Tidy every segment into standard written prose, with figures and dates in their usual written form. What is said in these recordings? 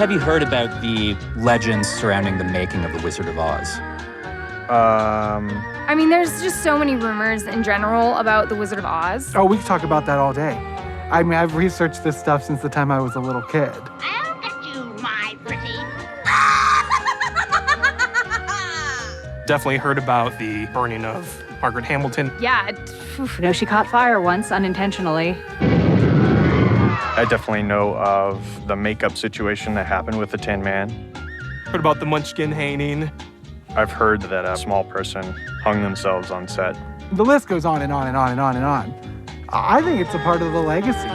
have you heard about the legends surrounding the making of The Wizard of Oz? I mean, there's just so many rumors in general about The Wizard of Oz. Oh, we could talk about that all day. I mean, I've researched this stuff since the time I was a little kid. I'll get you, my pretty. Definitely heard about the burning of Margaret Hamilton. Yeah. She caught fire once unintentionally. I definitely know of the makeup situation that happened with the Tin Man. Heard about the Munchkin hanging. I've heard that a small person hung themselves on set. The list goes on and on and on and on and on. I think it's a part of the legacy.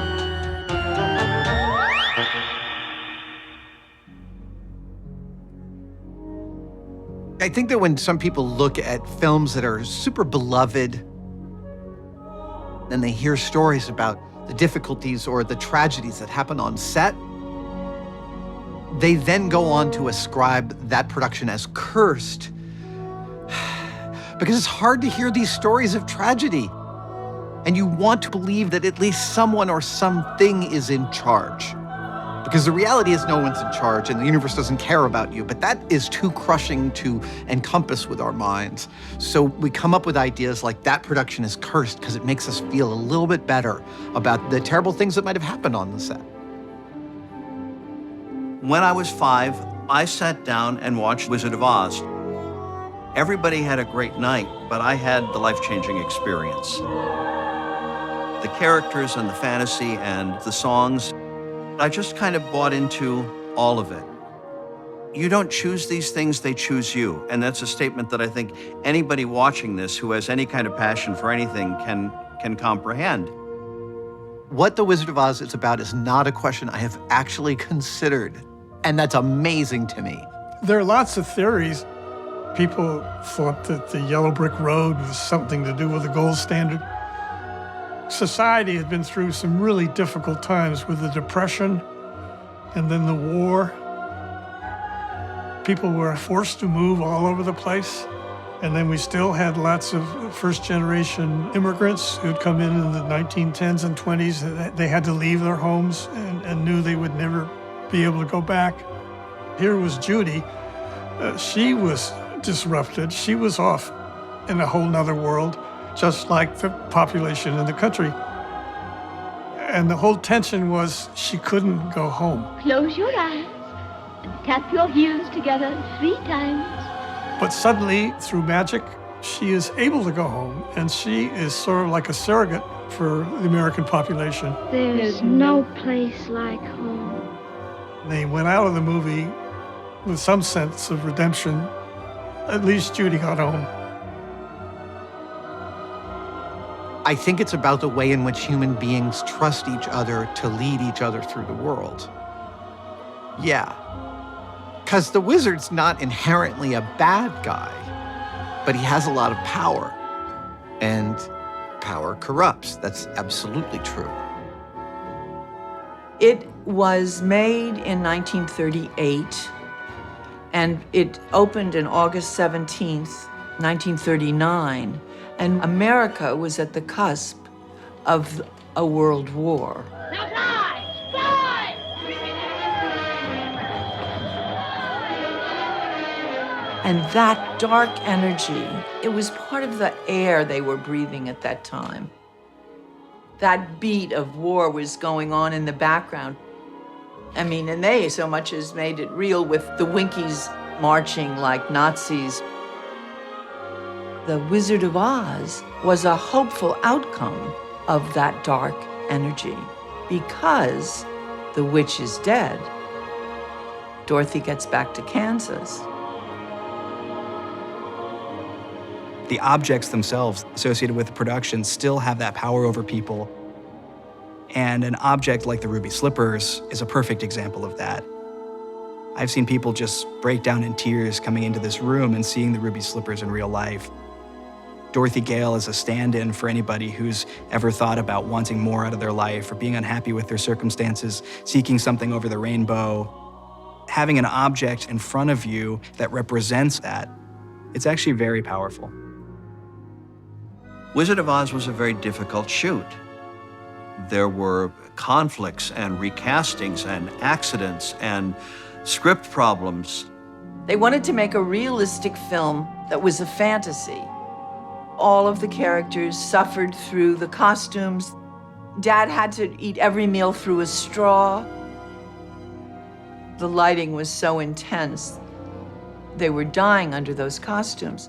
I think that when some people look at films that are super beloved, and they hear stories about the difficulties or the tragedies that happen on set, they then go on to ascribe that production as cursed. Because it's hard to hear these stories of tragedy. And you want to believe that at least someone or something is in charge. Because the reality is no one's in charge and the universe doesn't care about you, but that is too crushing to encompass with our minds. So we come up with ideas like that production is cursed because it makes us feel a little bit better about the terrible things that might have happened on the set. When I was 5, I sat down and watched Wizard of Oz. Everybody had a great night, but I had the life-changing experience. The characters and the fantasy and the songs, I just kind of bought into all of it. You don't choose these things, they choose you. And that's a statement that I think anybody watching this who has any kind of passion for anything can comprehend. What The Wizard of Oz is about is not a question I have actually considered, and that's amazing to me. There are lots of theories. People thought that the yellow brick road was something to do with the gold standard. Society had been through some really difficult times with the Depression and then the war. People were forced to move all over the place. And then we still had lots of first-generation immigrants who'd come in the 1910s and 20s. They had to leave their homes and knew they would never be able to go back. Here was Judy. She was disrupted. She was off in a whole nother world, just like the population in the country. And the whole tension was she couldn't go home. Close your eyes and tap your heels together 3 times. But suddenly, through magic, she is able to go home, and she is sort of like a surrogate for the American population. There's no place like home. They went out of the movie with some sense of redemption. At least Judy got home. I think it's about the way in which human beings trust each other to lead each other through the world. Yeah. Because the wizard's not inherently a bad guy, but he has a lot of power. And power corrupts. That's absolutely true. It was made in 1938, and it opened on August 17th, 1939, and America was at the cusp of a world war. Now fly! Fly! And that dark energy, it was part of the air they were breathing at that time. That beat of war was going on in the background. I mean, and they so much as made it real with the Winkies marching like Nazis. The Wizard of Oz was a hopeful outcome of that dark energy because the witch is dead. Dorothy gets back to Kansas. The objects themselves associated with the production still have that power over people. And an object like the ruby slippers is a perfect example of that. I've seen people just break down in tears coming into this room and seeing the ruby slippers in real life. Dorothy Gale is a stand-in for anybody who's ever thought about wanting more out of their life or being unhappy with their circumstances, seeking something over the rainbow. Having an object in front of you that represents that, it's actually very powerful. Wizard of Oz was a very difficult shoot. There were conflicts and recastings and accidents and script problems. They wanted to make a realistic film that was a fantasy. All of the characters suffered through the costumes. Dad had to eat every meal through a straw. The lighting was so intense. They were dying under those costumes.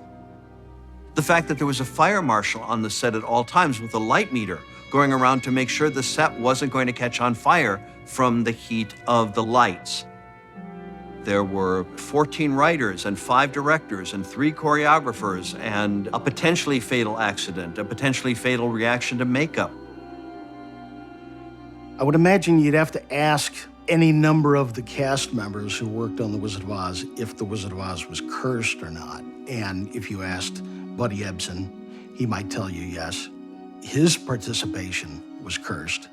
The fact that there was a fire marshal on the set at all times with a light meter going around to make sure the set wasn't going to catch on fire from the heat of the lights. There were 14 writers and 5 directors and 3 choreographers and a potentially fatal accident, a potentially fatal reaction to makeup. I would imagine you'd have to ask any number of the cast members who worked on The Wizard of Oz if The Wizard of Oz was cursed or not. And if you asked Buddy Ebsen, he might tell you yes. His participation was cursed.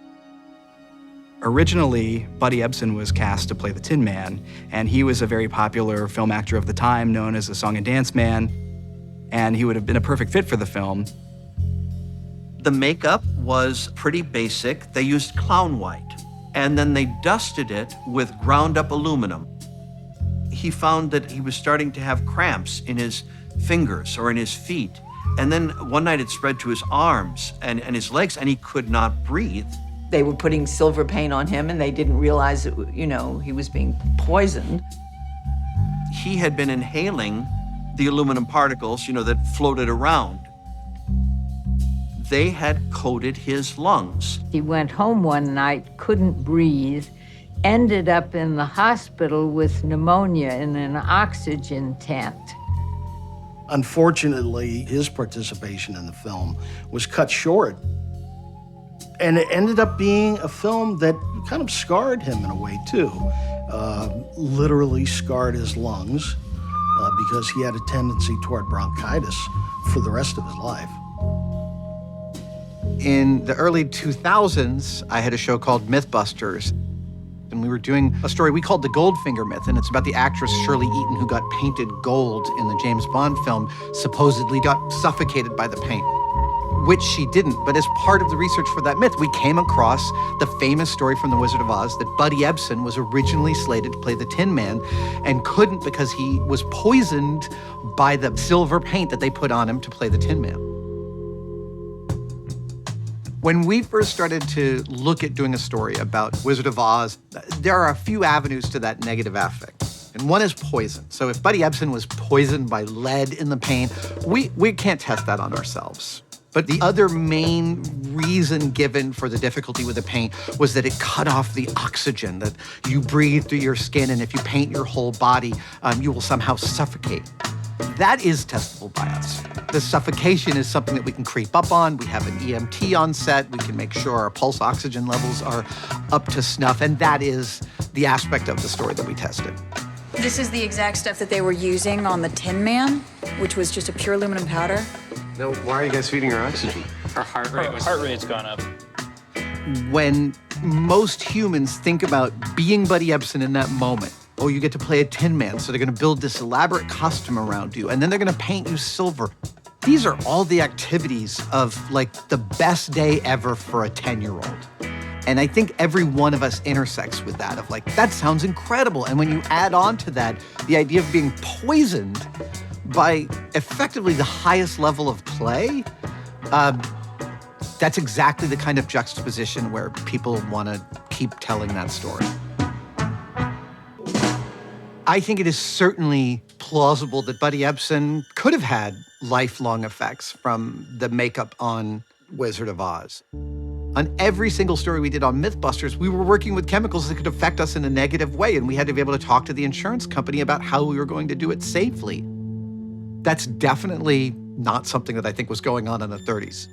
Originally, Buddy Ebsen was cast to play the Tin Man, and he was a very popular film actor of the time, known as the Song and Dance Man, and he would have been a perfect fit for the film. The makeup was pretty basic. They used clown white, and then they dusted it with ground up aluminum. He found that he was starting to have cramps in his fingers or in his feet, and then one night it spread to his arms and his legs, and he could not breathe. They were putting silver paint on him, and they didn't realize that, he was being poisoned. He had been inhaling the aluminum particles, that floated around. They had coated his lungs. He went home one night, couldn't breathe, ended up in the hospital with pneumonia in an oxygen tent. Unfortunately, his participation in the film was cut short. And it ended up being a film that kind of scarred him in a way, too. Literally scarred his lungs because he had a tendency toward bronchitis for the rest of his life. In the early 2000s, I had a show called Mythbusters, and we were doing a story we called the Goldfinger Myth, and it's about the actress Shirley Eaton who got painted gold in the James Bond film, supposedly got suffocated by the paint, which she didn't. But as part of the research for that myth, we came across the famous story from The Wizard of Oz that Buddy Ebsen was originally slated to play the Tin Man and couldn't because he was poisoned by the silver paint that they put on him to play the Tin Man. When we first started to look at doing a story about Wizard of Oz, there are a few avenues to that negative affect. And one is poison. So if Buddy Ebsen was poisoned by lead in the paint, we can't test that on ourselves. But the other main reason given for the difficulty with the paint was that it cut off the oxygen that you breathe through your skin, and if you paint your whole body, you will somehow suffocate. That is testable by us. The suffocation is something that we can creep up on. We have an EMT on set. We can make sure our pulse oxygen levels are up to snuff, and that is the aspect of the story that we tested. This is the exact stuff that they were using on the Tin Man, which was just a pure aluminum powder. No, why are you guys feeding her oxygen? Her heart rate's gone up. When most humans think about being Buddy Ebsen in that moment, oh, you get to play a Tin Man, so they're gonna build this elaborate costume around you, and then they're gonna paint you silver. These are all the activities of like the best day ever for a 10-year-old. And I think every one of us intersects with that of like, that sounds incredible. And when you add on to that, the idea of being poisoned by effectively the highest level of play, that's exactly the kind of juxtaposition where people want to keep telling that story. I think it is certainly plausible that Buddy Ebsen could have had lifelong effects from the makeup on Wizard of Oz. On every single story we did on Mythbusters, we were working with chemicals that could affect us in a negative way, and we had to be able to talk to the insurance company about how we were going to do it safely. That's definitely not something that I think was going on in the 30s.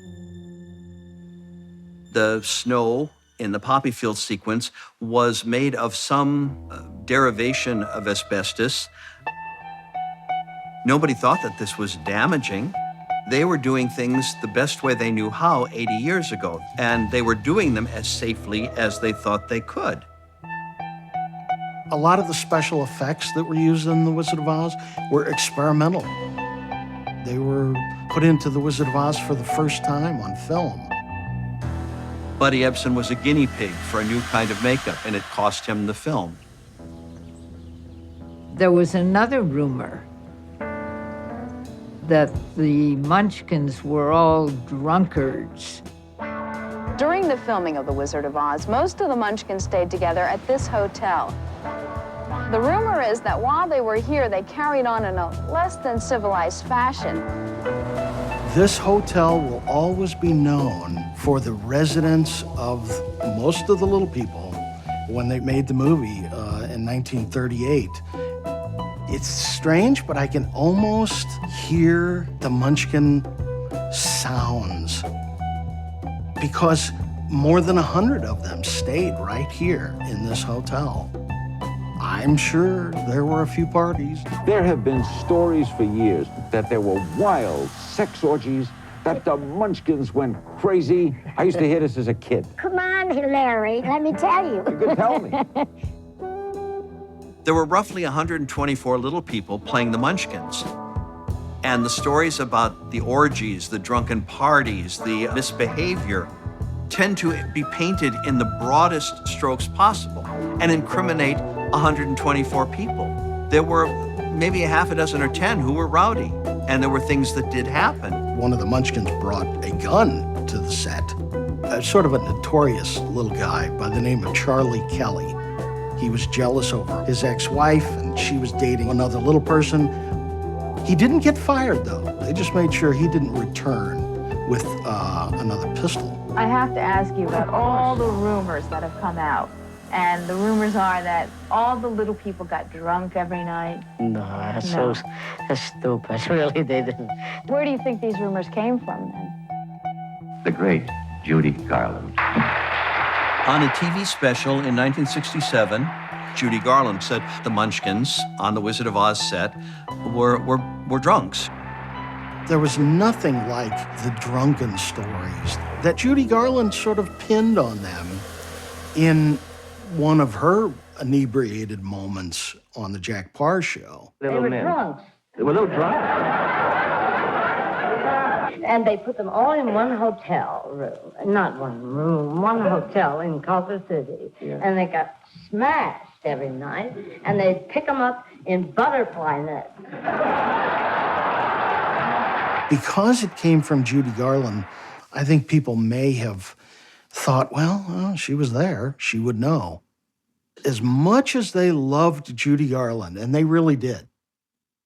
The snow in the poppy field sequence was made of some derivation of asbestos. Nobody thought that this was damaging. They were doing things the best way they knew how 80 years ago, and they were doing them as safely as they thought they could. A lot of the special effects that were used in The Wizard of Oz were experimental. They were put into The Wizard of Oz for the first time on film. Buddy Ebsen was a guinea pig for a new kind of makeup, and it cost him the film. There was another rumor that the Munchkins were all drunkards. During the filming of The Wizard of Oz, most of the Munchkins stayed together at this hotel. The rumor is that while they were here, they carried on in a less than civilized fashion. This hotel will always be known for the residence of most of the little people when they made the movie in 1938. It's strange, but I can almost hear the Munchkin sounds because more than 100 of them stayed right here in this hotel. I'm sure there were a few parties. There have been stories for years that there were wild sex orgies, that the Munchkins went crazy. I used to hear this as a kid. Come on, Larry, let me tell you. You could tell me. There were roughly 124 little people playing the Munchkins. And the stories about the orgies, the drunken parties, the misbehavior tend to be painted in the broadest strokes possible and incriminate 124 people. There were maybe a half a dozen or 10 who were rowdy, and there were things that did happen. One of the Munchkins brought a gun to the set. Sort of a notorious little guy by the name of Charlie Kelly. He was jealous over his ex-wife, and she was dating another little person. He didn't get fired, though. They just made sure he didn't return with another pistol. I have to ask you about all the rumors that have come out. And the rumors are that all the little people got drunk every night. No, that's stupid. Really, they didn't. Where do you think these rumors came from, then? The great Judy Garland. On a TV special in 1967, Judy Garland said the Munchkins on the Wizard of Oz set were drunks. There was nothing like the drunken stories that Judy Garland sort of pinned on them in one of her inebriated moments on the Jack Parr show. They were drunks. They were little drunk. And they put them all in one hotel room. Not one room, one hotel in Culver City. Yeah. And they got smashed every night, and they'd pick them up in butterfly nets. Because it came from Judy Garland, I think people may have thought, well, she was there, she would know. As much as they loved Judy Garland, and they really did,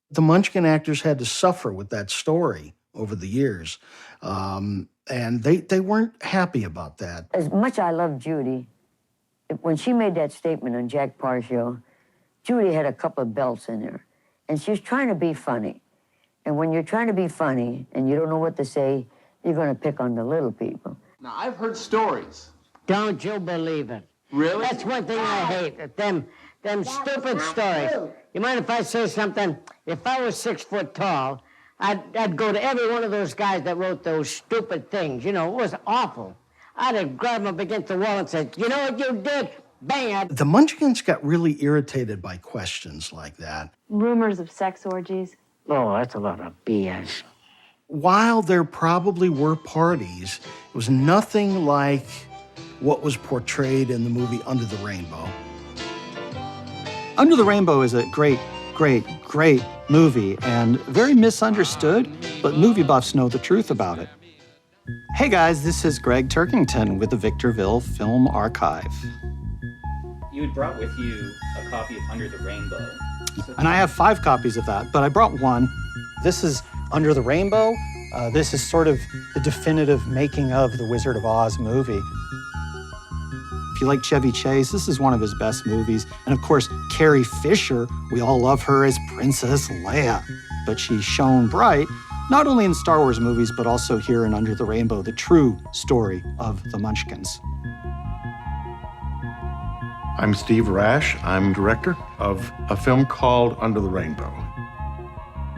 the Munchkin actors had to suffer with that story over the years. And they weren't happy about that. As much I love Judy, when she made that statement on Jack Parr show, Judy had a couple of belts in her, and she was trying to be funny. And when you're trying to be funny and you don't know what to say, you're going to pick on the little people. Now, I've heard stories. Don't you believe it? Really? That's one thing I hate, them stupid stories. You mind if I say something? If I was 6 foot tall, I'd go to every one of those guys that wrote those stupid things. You know, it was awful. I'd have grabbed them up against the wall and said, you know what you did? Bang! The Munchkins got really irritated by questions like that. Rumors of sex orgies. Oh, that's a lot of BS. While there probably were parties, it was nothing like what was portrayed in the movie Under the Rainbow. Under the Rainbow is a great, great, great movie and very misunderstood, but movie buffs know the truth about it. Hey guys, this is Greg Turkington with the Victorville Film Archive. You had brought with you a copy of Under the Rainbow. And I have 5 copies of that, but I brought one. This is Under the Rainbow. This is sort of the definitive making of the Wizard of Oz movie. If you like Chevy Chase, this is one of his best movies. And of course, Carrie Fisher, we all love her as Princess Leia. But she shone bright, not only in Star Wars movies, but also here in Under the Rainbow, the true story of the Munchkins. I'm Steve Rash. I'm director of a film called Under the Rainbow.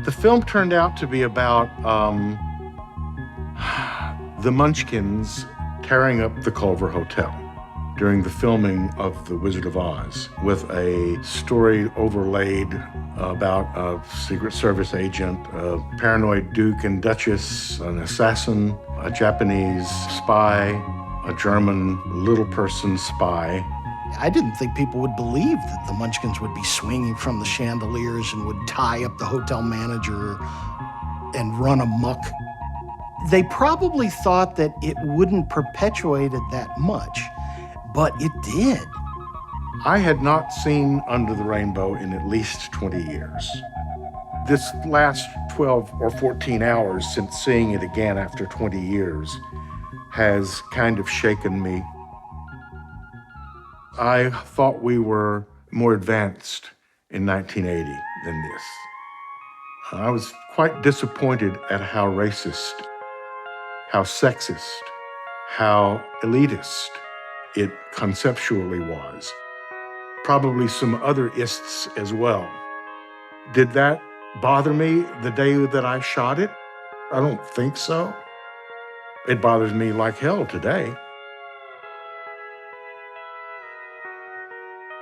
The film turned out to be about the Munchkins tearing up the Culver Hotel during the filming of The Wizard of Oz, with a story overlaid about a Secret Service agent, a paranoid Duke and Duchess, an assassin, a Japanese spy, a German little person spy, I didn't think people would believe that the Munchkins would be swinging from the chandeliers and would tie up the hotel manager and run amok. They probably thought that it wouldn't perpetuate it that much, but it did. I had not seen Under the Rainbow in at least 20 years. This last 12 or 14 hours since seeing it again after 20 years has kind of shaken me. I thought we were more advanced in 1980 than this. I was quite disappointed at how racist, how sexist, how elitist it conceptually was. Probably some other ists as well. Did that bother me the day that I shot it? I don't think so. It bothers me like hell today.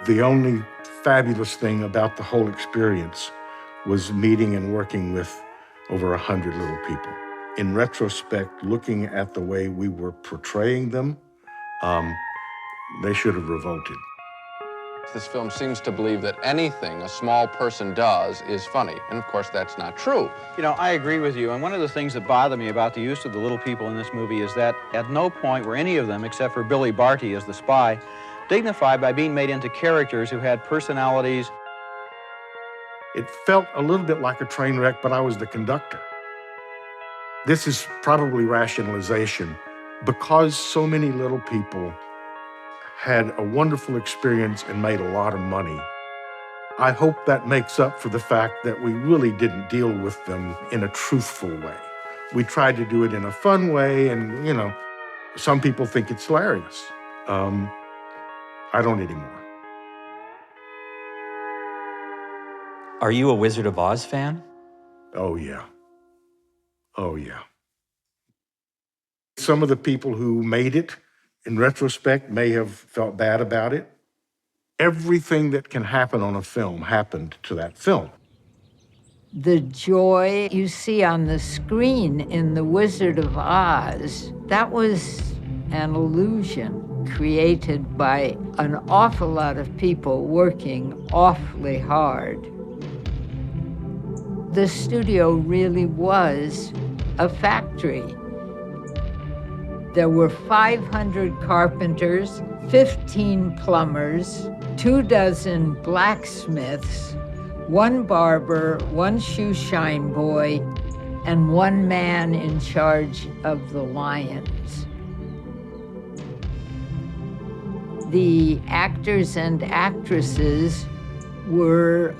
The only fabulous thing about the whole experience was meeting and working with over 100 little people. In retrospect, looking at the way we were portraying them, they should have revolted. This film seems to believe that anything a small person does is funny, and of course that's not true. You know, I agree with you, and one of the things that bother me about the use of the little people in this movie is that at no point were any of them, except for Billy Barty as the spy, dignified by being made into characters who had personalities. It felt a little bit like a train wreck, but I was the conductor. This is probably rationalization. Because so many little people had a wonderful experience and made a lot of money, I hope that makes up for the fact that we really didn't deal with them in a truthful way. We tried to do it in a fun way, and, you know, some people think it's hilarious. I don't anymore. Are you a Wizard of Oz fan? Oh, yeah. Oh, yeah. Some of the people who made it, in retrospect, may have felt bad about it. Everything that can happen on a film happened to that film. The joy you see on the screen in The Wizard of Oz, that was an illusion created by an awful lot of people working awfully hard. The studio really was a factory. There were 500 carpenters, 15 plumbers, 24 blacksmiths, 1 barber, 1 shoe shine boy, and 1 man in charge of the lions. The actors and actresses were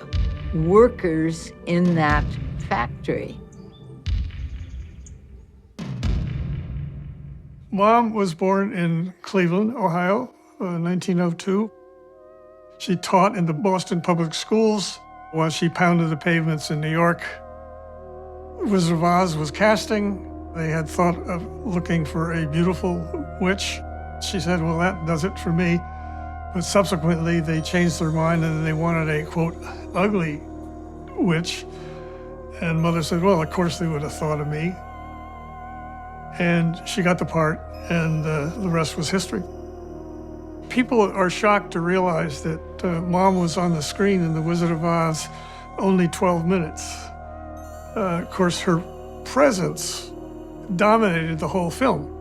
workers in that factory. Mom was born in Cleveland, Ohio, 1902. She taught in the Boston public schools while she pounded the pavements in New York. Wizard of Oz was casting. They had thought of looking for a beautiful witch. She said, well, that does it for me. But subsequently, they changed their mind and they wanted a, quote, ugly witch. And Mother said, well, of course they would have thought of me. And she got the part, and the rest was history. People are shocked to realize that Mom was on the screen in The Wizard of Oz only 12 minutes. Of course, her presence dominated the whole film.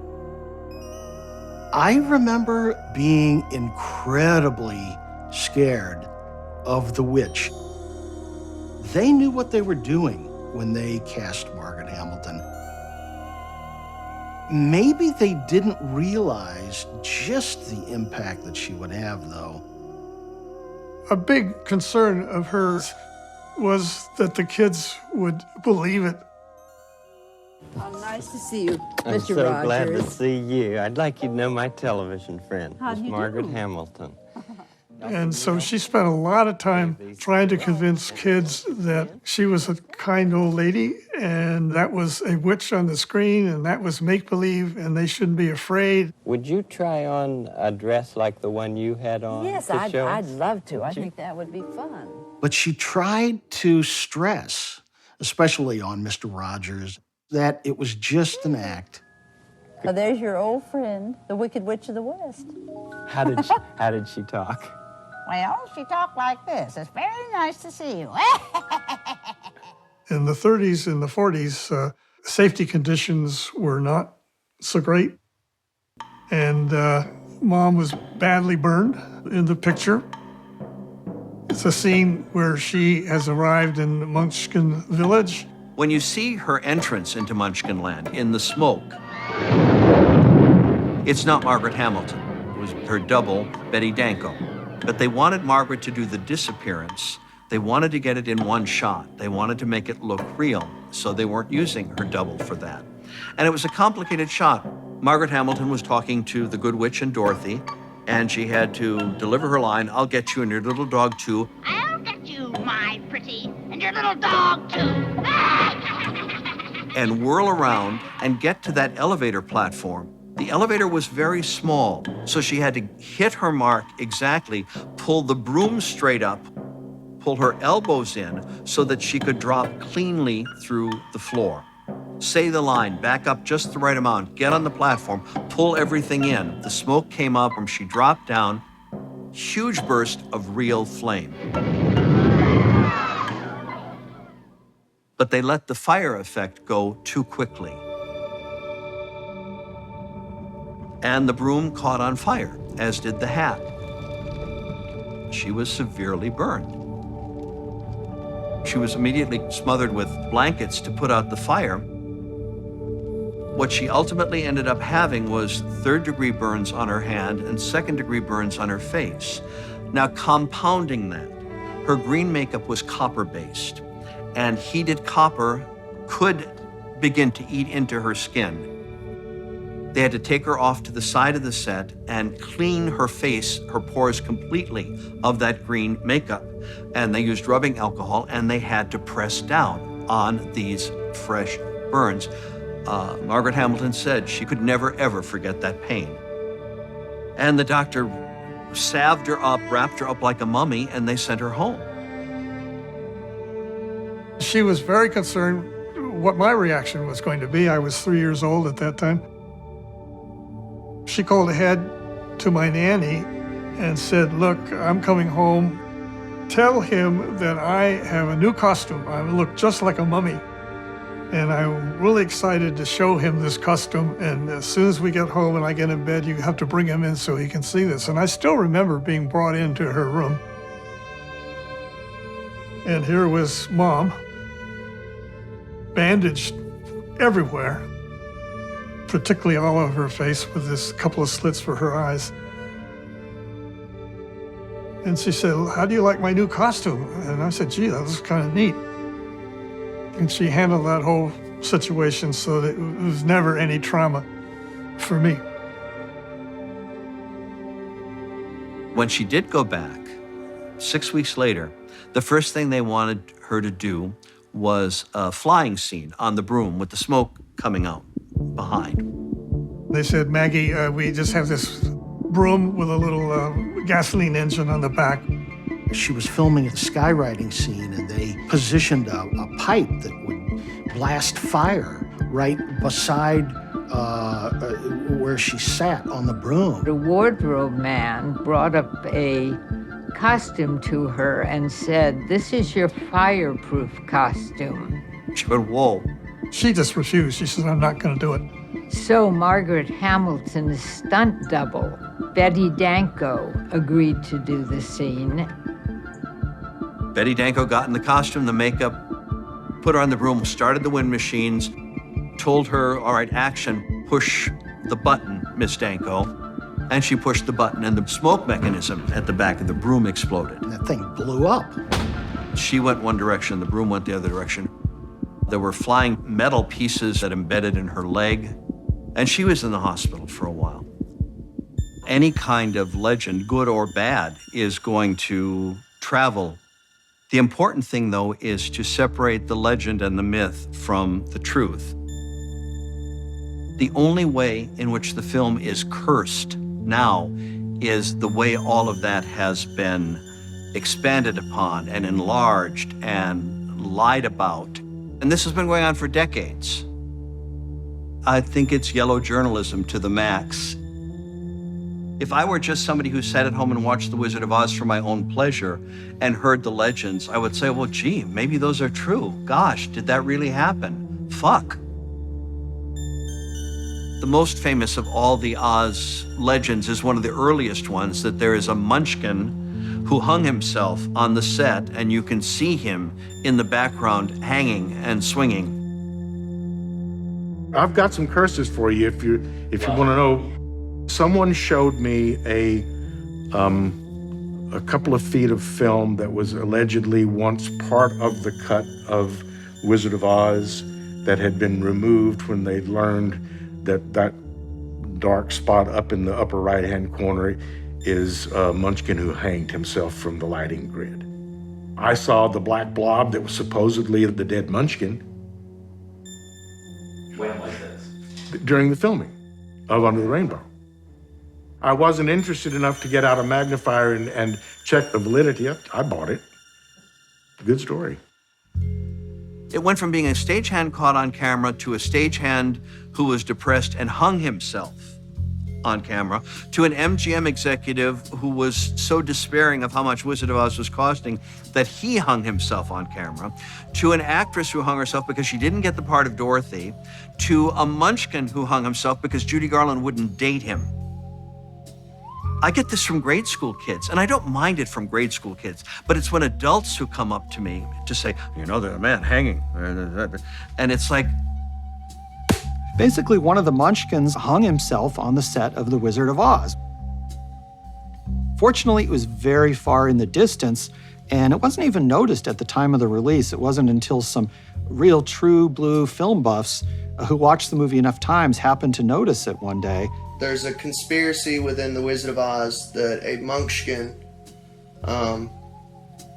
I remember being incredibly scared of the witch. They knew what they were doing when they cast Margaret Hamilton. Maybe they didn't realize just the impact that she would have, though. A big concern of hers was that the kids would believe it. Oh, nice to see you, I'm Mr. so Rogers. glad to see you. I'd like you to know my television friend, How Miss do you Margaret do? Hamilton. And so she spent a lot of time trying to convince kids that she was a kind old lady, and that was a witch on the screen, and that was make-believe, and they shouldn't be afraid. Would you try on a dress like the one you had on? Yes, to show I'd us? love to. I think that would be fun. But she tried to stress, especially on Mr. Rogers, that it was just an act. Oh, there's your old friend, the Wicked Witch of the West. How did she talk? Well, she talked like this. It's very nice to see you. In the 30s and the 40s, safety conditions were not so great. And Mom was badly burned in the picture. It's a scene where she has arrived in Munchkin village. When you see her entrance into Munchkin land in the smoke, it's not Margaret Hamilton. It was her double, Betty Danko. But they wanted Margaret to do the disappearance. They wanted to get it in one shot. They wanted to make it look real, so they weren't using her double for that. And it was a complicated shot. Margaret Hamilton was talking to the Good Witch and Dorothy, and she had to deliver her line, "I'll get you and your little dog too." I'll get you, my pretty, and your little dog, too. And whirl around and get to that elevator platform. The elevator was very small, so she had to hit her mark exactly, pull the broom straight up, pull her elbows in so that she could drop cleanly through the floor. Say the line, back up just the right amount, get on the platform, pull everything in. The smoke came up and she dropped down. Huge burst of real flame. But they let the fire effect go too quickly. And the broom caught on fire, as did the hat. She was severely burned. She was immediately smothered with blankets to put out the fire. What she ultimately ended up having was third-degree burns on her hand and second-degree burns on her face. Now, compounding that, her green makeup was copper-based, and heated copper could begin to eat into her skin. They had to take her off to the side of the set and clean her face, her pores completely of that green makeup. And they used rubbing alcohol, and they had to press down on these fresh burns. Margaret Hamilton said she could never, ever forget that pain. And the doctor salved her up, wrapped her up like a mummy, and they sent her home. She was very concerned what my reaction was going to be. I was 3 years old at that time. She called ahead to my nanny and said, "Look, I'm coming home. Tell him that I have a new costume. I look just like a mummy. And I'm really excited to show him this costume. And as soon as we get home and I get in bed, you have to bring him in so he can see this." And I still remember being brought into her room. And here was Mom, bandaged everywhere, particularly all over her face with this couple of slits for her eyes. And she said, "How do you like my new costume?" And I said, "Gee, that looks kind of neat." And she handled that whole situation so that it was never any trauma for me. When she did go back, 6 weeks later, the first thing they wanted her to do was a flying scene on the broom with the smoke coming out behind. They said, "Maggie, we just have this broom with a little gasoline engine on the back." She was filming a skywriting scene, and they positioned a pipe that would blast fire right beside where she sat on the broom. The wardrobe man brought up a costume to her and said, "This is your fireproof costume." She went, "Whoa." She just refused. She said, "I'm not going to do it." So Margaret Hamilton's stunt double, Betty Danko, agreed to do the scene. Betty Danko got in the costume, the makeup, put her on the broom, started the wind machines, told her, "All right, action, push the button, Miss Danko." And she pushed the button, and the smoke mechanism at the back of the broom exploded. And that thing blew up. She went one direction, the broom went the other direction. There were flying metal pieces that embedded in her leg, and she was in the hospital for a while. Any kind of legend, good or bad, is going to travel. The important thing, though, is to separate the legend and the myth from the truth. The only way in which the film is cursed now is the way all of that has been expanded upon and enlarged and lied about. And this has been going on for decades. I think it's yellow journalism to the max. If I were just somebody who sat at home and watched The Wizard of Oz for my own pleasure and heard the legends, I would say, well, gee, maybe those are true. Gosh, did that really happen? Fuck. The most famous of all the Oz legends is one of the earliest ones, that there is a Munchkin who hung himself on the set, and you can see him in the background hanging and swinging. I've got some curses for you if you want to know. Someone showed me a couple of feet of film that was allegedly once part of the cut of Wizard of Oz that had been removed when they learned that dark spot up in the upper right-hand corner is Munchkin who hanged himself from the lighting grid. I saw the black blob that was supposedly the dead Munchkin. When was this? During the filming of Under the Rainbow. I wasn't interested enough to get out a magnifier and check the validity. I bought it. Good story. It went from being a stagehand caught on camera to a stagehand who was depressed and hung himself on camera, to an MGM executive who was so despairing of how much Wizard of Oz was costing that he hung himself on camera, to an actress who hung herself because she didn't get the part of Dorothy, to a Munchkin who hung himself because Judy Garland wouldn't date him. I get this from grade school kids, and I don't mind it from grade school kids, but it's when adults who come up to me to say, you know, there's a man hanging, and it's like... Basically, one of the Munchkins hung himself on the set of The Wizard of Oz. Fortunately, it was very far in the distance, and it wasn't even noticed at the time of the release. It wasn't until some real true blue film buffs who watched the movie enough times happened to notice it one day. There's a conspiracy within The Wizard of Oz that a Munchkin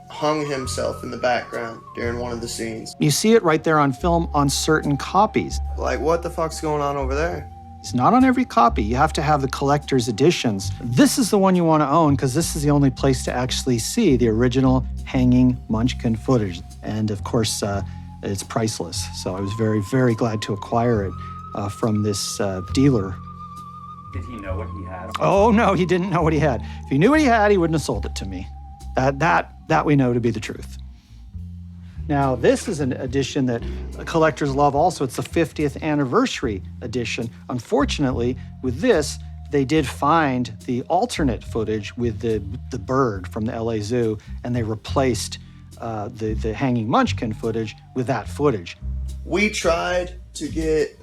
hung himself in the background during one of the scenes. You see it right there on film on certain copies. Like, what the fuck's going on over there? It's not on every copy. You have to have the collector's editions. This is the one you want to own because this is the only place to actually see the original hanging Munchkin footage. And of course, it's priceless. So I was very, very glad to acquire it from this dealer. Did he know what he had? Oh, no, he didn't know what he had. If he knew what he had, he wouldn't have sold it to me. That we know to be the truth. Now, this is an edition that collectors love also. It's the 50th anniversary edition. Unfortunately, with this, they did find the alternate footage with the bird from the LA Zoo, and they replaced the hanging Munchkin footage with that footage. We tried to get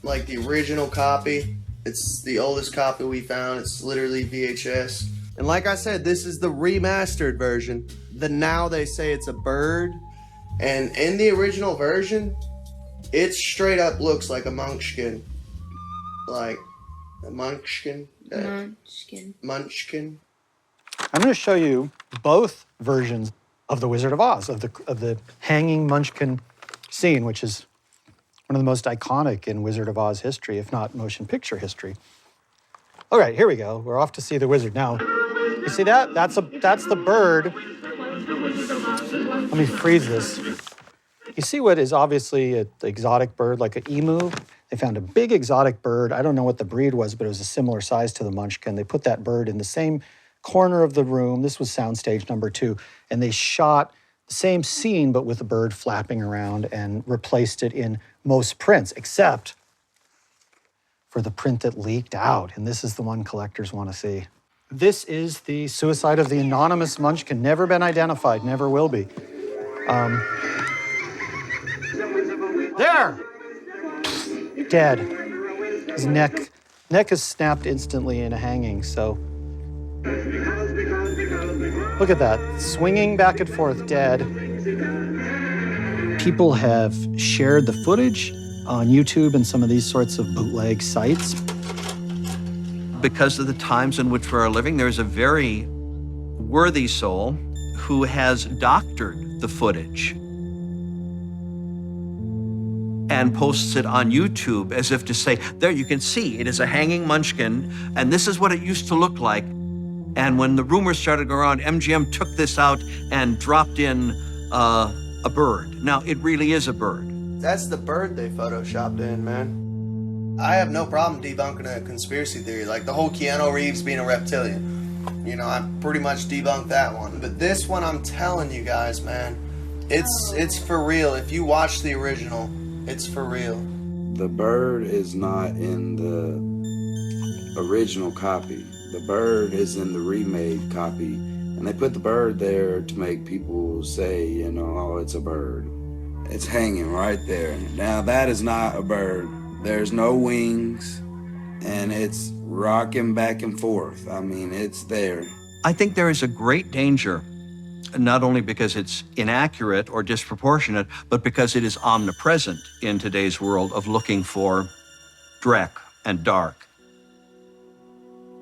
like the original copy. It's the oldest copy we found. It's literally VHS. And like I said, this is the remastered version. Now they say it's a bird. And in the original version, it straight up looks like a Munchkin. Like a Munchkin. Munchkin. I'm going to show you both versions of The Wizard of Oz, of the hanging Munchkin scene, which is one of the most iconic in Wizard of Oz history, if not motion picture history. All right, here we go. We're off to see the wizard. Now, you see that? That's the bird. Let me freeze this. You see what is obviously an exotic bird, like an emu? They found a big exotic bird. I don't know what the breed was, but it was a similar size to the Munchkin. They put that bird in the same corner of the room. This was soundstage number 2. And they shot the same scene, but with the bird flapping around, and replaced it in most prints, except for the print that leaked out. And this is the one collectors want to see. This is the suicide of the anonymous Munchkin. Never been identified, never will be. There! Dead. His neck is snapped instantly in a hanging, so. Look at that, swinging back and forth, dead. People have shared the footage on YouTube and some of these sorts of bootleg sites. Because of the times in which we're living, there's a very worthy soul who has doctored the footage and posts it on YouTube as if to say, there you can see, it is a hanging Munchkin, and this is what it used to look like. And when the rumors started going around, MGM took this out and dropped in a bird. Now, it really is a bird. That's the bird they photoshopped in, man. I have no problem debunking a conspiracy theory, like the whole Keanu Reeves being a reptilian. You know, I pretty much debunked that one. But this one, I'm telling you guys, man, it's for real. If you watch the original, it's for real. The bird is not in the original copy. The bird is in the remade copy. And they put the bird there to make people say, you know, oh, it's a bird. It's hanging right there. Now, that is not a bird. There's no wings, and it's rocking back and forth. I mean, it's there. I think there is a great danger, not only because it's inaccurate or disproportionate, but because it is omnipresent in today's world of looking for dreck and dark.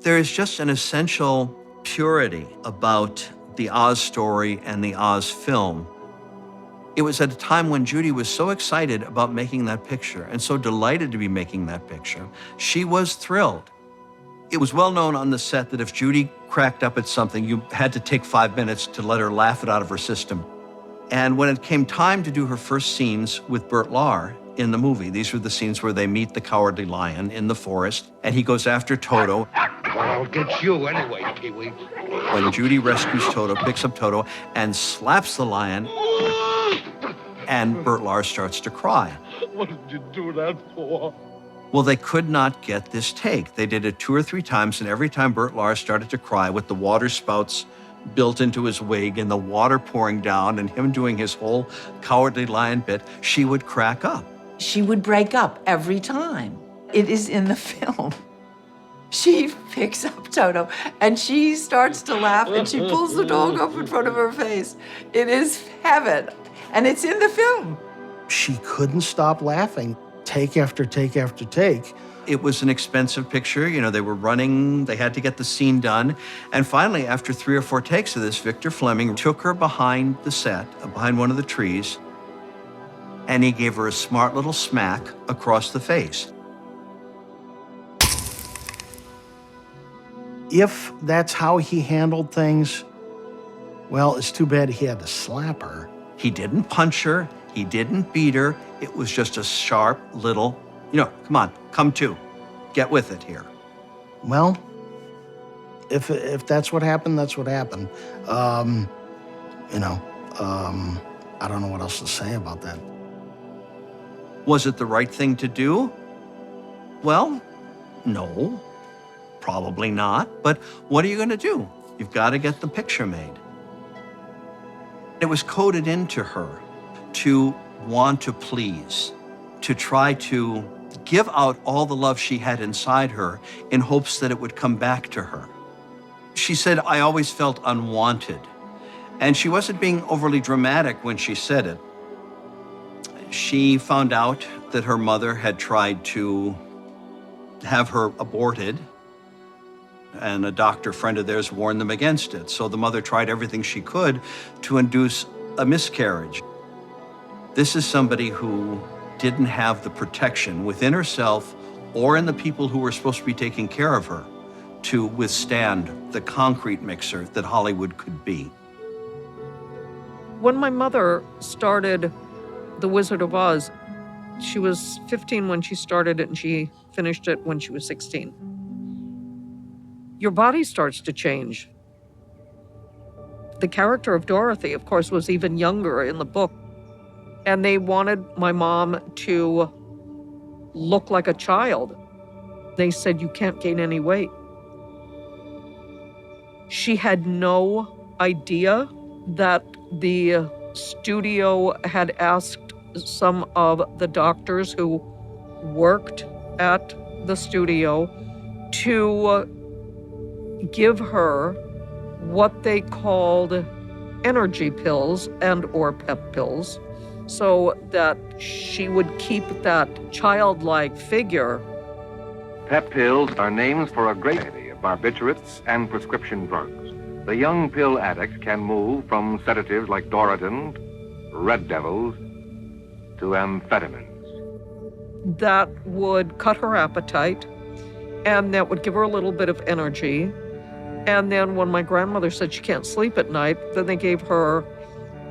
There is just an essential purity about the Oz story and the Oz film. It was at a time when Judy was so excited about making that picture and so delighted to be making that picture. She was thrilled. It was well known on the set that if Judy cracked up at something, you had to take 5 minutes to let her laugh it out of her system. And when it came time to do her first scenes with Bert Lahr in the movie, these were the scenes where they meet the Cowardly Lion in the forest, and he goes after Toto. I'll get you anyway, Pee-wee. When Judy rescues Toto, picks up Toto, and slaps the lion, and Bert Lahr starts to cry. What did you do that for? Well, they could not get this take. They did it 2 or 3 times, and every time Bert Lahr started to cry with the water spouts built into his wig and the water pouring down and him doing his whole Cowardly Lion bit, she would crack up. She would break up every time. It is in the film. She picks up Toto and she starts to laugh and she pulls the dog up in front of her face. It is heaven, and it's in the film. She couldn't stop laughing, take after take after take. It was an expensive picture. You know, they were running, they had to get the scene done. And finally, after 3 or 4 takes of this, Victor Fleming took her behind the set, behind one of the trees, and he gave her a smart little smack across the face. If that's how he handled things, well, it's too bad he had to slap her. He didn't punch her. He didn't beat her. It was just a sharp little, you know, come on, come to. Get with it here. Well, if that's what happened, that's what happened. I don't know what else to say about that. Was it the right thing to do? Well, no, probably not. But what are you going to do? You've got to get the picture made. It was coded into her to want to please, to try to give out all the love she had inside her in hopes that it would come back to her. She said, I always felt unwanted. And she wasn't being overly dramatic when she said it. She found out that her mother had tried to have her aborted, and a doctor friend of theirs warned them against it. So the mother tried everything she could to induce a miscarriage. This is somebody who didn't have the protection within herself or in the people who were supposed to be taking care of her to withstand the concrete mixer that Hollywood could be. When my mother started The Wizard of Oz, she was 15 when she started it and she finished it when she was 16. Your body starts to change. The character of Dorothy, of course, was even younger in the book. And they wanted my mom to look like a child. They said, you can't gain any weight. She had no idea that the studio had asked some of the doctors who worked at the studio to give her what they called energy pills and or pep pills, so that she would keep that childlike figure. Pep pills are names for a great variety of barbiturates and prescription drugs. The young pill addict can move from sedatives like Doradin, Red Devils, to amphetamines. That would cut her appetite, and that would give her a little bit of energy. And then when my grandmother said she can't sleep at night, then they gave her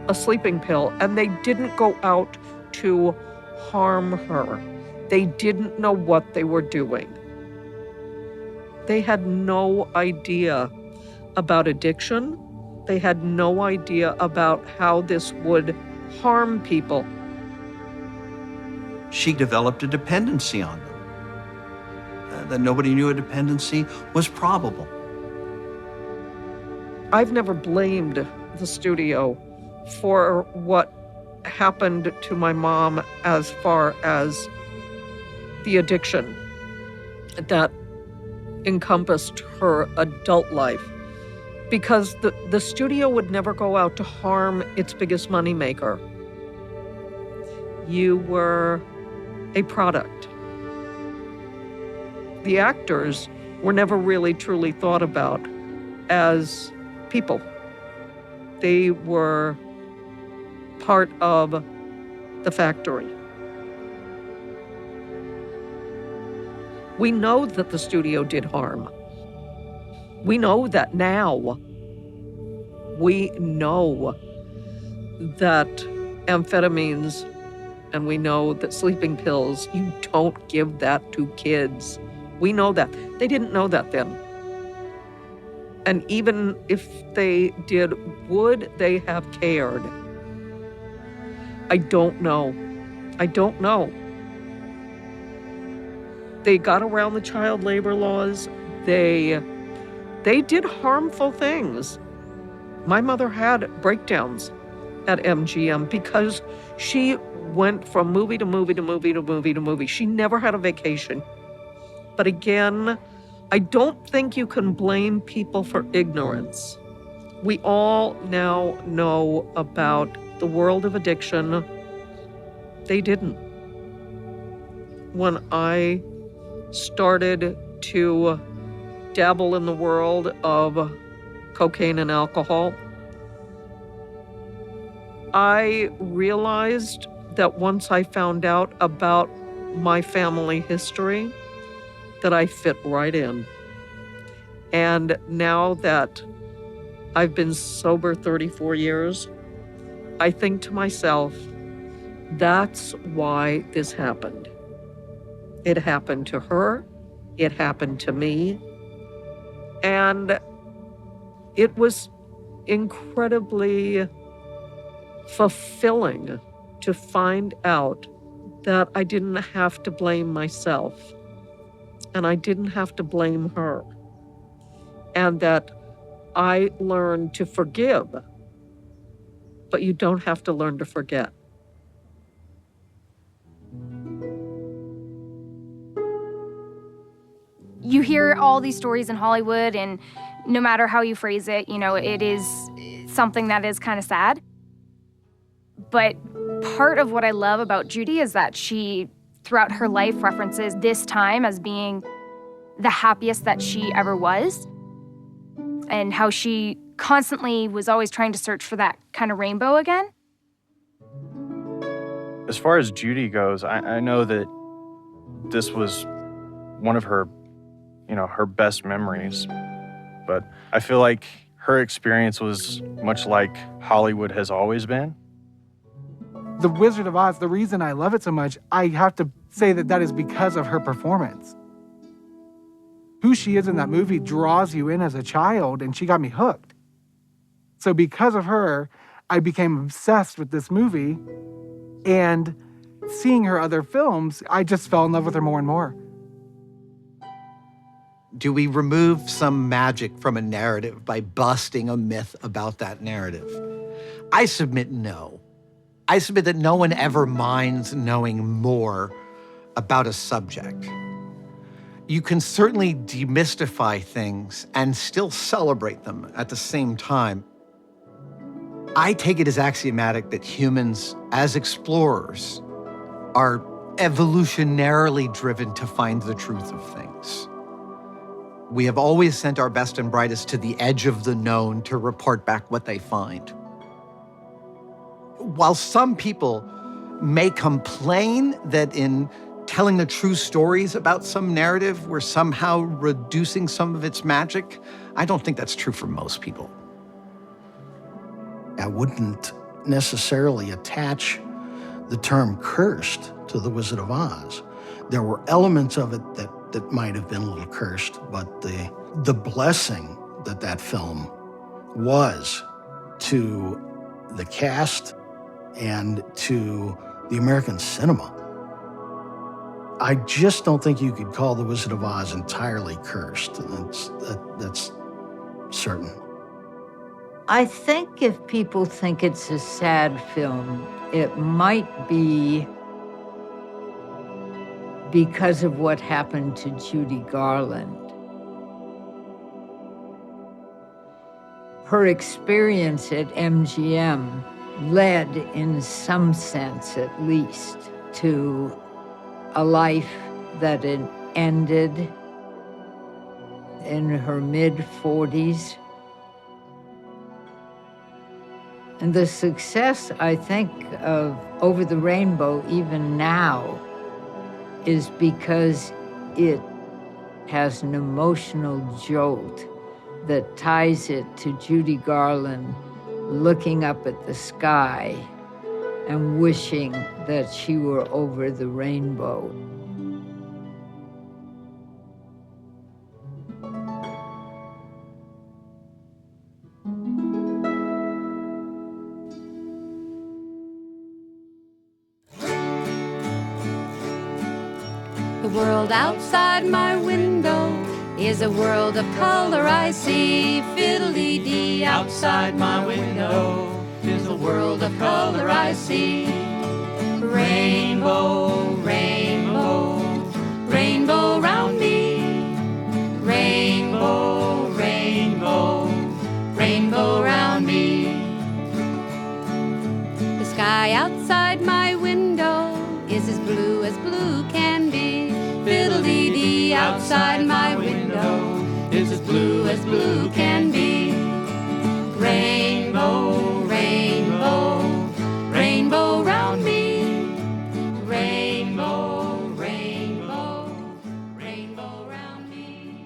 a sleeping pill, and they didn't go out to harm her. They didn't know what they were doing. They had no idea about addiction. They had no idea about how this would harm people. She developed a dependency on them. That nobody knew a dependency was probable. I've never blamed the studio for what happened to my mom as far as the addiction that encompassed her adult life, because the studio would never go out to harm its biggest moneymaker. You were a product. The actors were never really truly thought about as people. They were part of the factory. We know that the studio did harm. We know that now. We know that amphetamines, and we know that sleeping pills, you don't give that to kids. We know that. They didn't know that then. And even if they did, would they have cared? I don't know. I don't know. They got around the child labor laws. They did harmful things. My mother had breakdowns at MGM because she went from movie to movie to movie to movie to movie. She never had a vacation. But again, I don't think you can blame people for ignorance. We all now know about the world of addiction. They didn't. When I started to dabble in the world of cocaine and alcohol, I realized that once I found out about my family history, that I fit right in. And now that I've been sober 34 years, I think to myself, that's why this happened. It happened to her, it happened to me, and it was incredibly fulfilling to find out that I didn't have to blame myself, and I didn't have to blame her, and that I learned to forgive, but you don't have to learn to forget. You hear all these stories in Hollywood, and no matter how you phrase it, you know, it is something that is kind of sad. But part of what I love about Judy is that she, throughout her life, references this time as being the happiest that she ever was, and how she constantly was always trying to search for that kind of rainbow again. As far as Judy goes, I know that this was one of her, her best memories. But I feel like her experience was much like Hollywood has always been. The Wizard of Oz, the reason I love it so much, I have to say that is because of her performance. Who she is in that movie draws you in as a child, and she got me hooked. So because of her, I became obsessed with this movie, and seeing her other films, I just fell in love with her more and more. Do we remove some magic from a narrative by busting a myth about that narrative? I submit no. I submit that no one ever minds knowing more about a subject. You can certainly demystify things and still celebrate them at the same time. I take it as axiomatic that humans, as explorers, are evolutionarily driven to find the truth of things. We have always sent our best and brightest to the edge of the known to report back what they find. While some people may complain that in telling the true stories about some narrative, we're somehow reducing some of its magic, I don't think that's true for most people. I wouldn't necessarily attach the term cursed to The Wizard of Oz. There were elements of it that might have been a little cursed, but the blessing that film was to the cast and to the American cinema. I just don't think you could call The Wizard of Oz entirely cursed. That's certain. I think if people think it's a sad film, it might be because of what happened to Judy Garland. Her experience at MGM led, in some sense at least, to a life that had ended in her mid-40s. And the success, I think, of Over the Rainbow, even now, is because it has an emotional jolt that ties it to Judy Garland looking up at the sky and wishing that she were over the rainbow. The world outside my window is a world of color I see. Fiddly-dee, outside my window is a world of color I see. Rainbow, rainbow, rainbow round me. Rainbow, rainbow, rainbow round me. The sky outside my window is as blue can be. Fiddle-dee-dee, outside my window is as blue can be. Rainbow, rainbow, rainbow round me. Rainbow, rainbow, rainbow round me.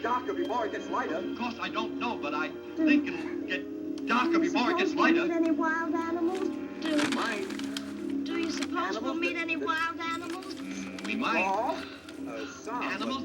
Darker before it gets lighter. Of course, I don't know, but I think it'll get darker before it gets lighter. Any wild animals? Might. Do you suppose we'll meet any wild animals? We might. Animals?